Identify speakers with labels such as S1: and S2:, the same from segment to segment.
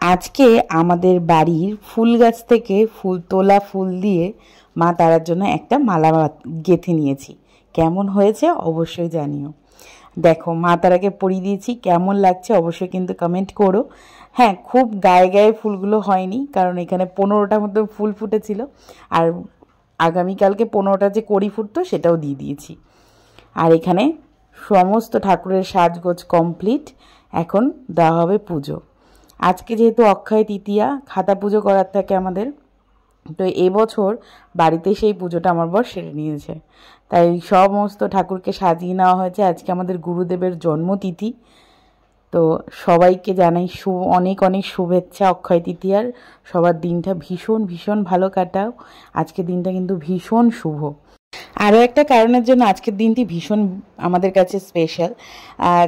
S1: আজকে আমাদের বাড়ির ফুল গাছ থেকে তোলা ফুল দিয়ে মা তারার জন্য একটা মালা গেঁথে নিয়েছি। কেমন হয়েছে অবশ্যই জানিও। দেখো মা তারাকে পরিয়ে দিয়েছি, কেমন লাগছে অবশ্যই কিন্তু কমেন্ট করো। হ্যাঁ, খুব গায়ে গায়ে ফুলগুলো হয়নি, কারণ এখানে 15টার মতো ফুল ফুটেছিল, আর আগামীকালকে 15টা যে কড়ি ফুটতো সেটাও দিয়ে দিয়েছি। আর এখানে সমস্ত ঠাকুরের সাজগোজ কমপ্লিট, এখন দেওয়া হবে পুজো। আজকে যেহেতু অক্ষয় তৃতীয়া, খাতা পুজো করার থাকে আমাদের, তো এবছর বাড়িতে সেই পুজোটা আমার বর সেরে নিয়েছে, তাই সমস্ত ঠাকুরকে সাজিয়ে নেওয়া হয়েছে। আজকে আমাদের গুরুদেবের জন্মতিথি, তো সবাইকে জানাই অনেক অনেক শুভেচ্ছা অক্ষয় তৃতীয়ার। সবার দিনটা ভীষণ ভীষণ ভালো কাটাও। আজকের দিনটা কিন্তু ভীষণ শুভ। আরও একটা কারণের জন্য আজকের দিনটি ভীষণ আমাদের কাছে স্পেশাল,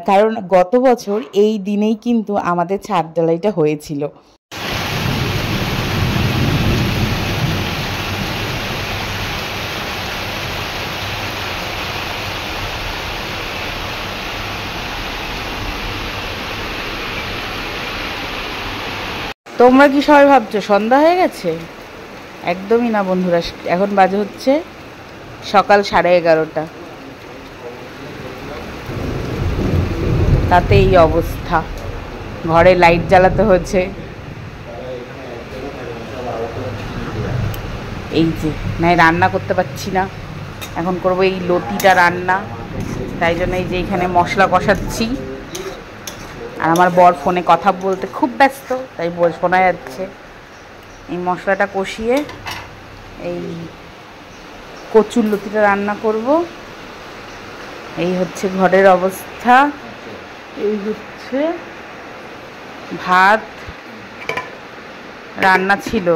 S1: কারণ গত বছর এই দিনেই কিন্তু আমাদের ছাদ ঢালাইটা হয়েছিল। তোমরা কি সবাই ভাবছো সন্ধ্যা হয়ে গেছে? একদমই না বন্ধুরা, এখন বাজে হচ্ছে সকাল 11:30। তাতে এই অবস্থা, ঘরে লাইট জ্বালাতে হচ্ছে। এই যে নাই রান্না করতে পারছি না, এখন করব এই লতিটা রান্না, তাই জন্য এই যে এখানে মশলা কষাচ্ছি। আর আমার বর ফোনে কথা বলতে খুব ব্যস্ত, তাই শোনা যাচ্ছে। এই মশলাটা কষিয়ে এই কচুর লতিটা রান্না করব। এই হচ্ছে ঘরের অবস্থা, এই হচ্ছে ভাত রান্না ছিল।